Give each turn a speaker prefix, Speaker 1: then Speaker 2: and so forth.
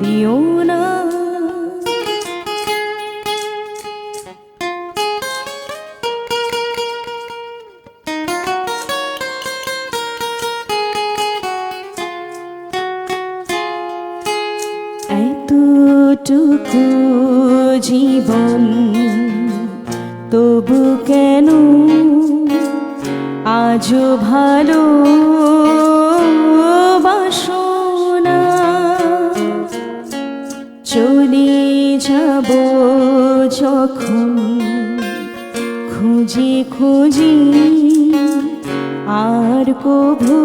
Speaker 1: দিও না। এতটুকু জীবন তবু কেন আজও ভালো বাসো না। চলে যাব যখন খুঁজি খুঁজি আর কভু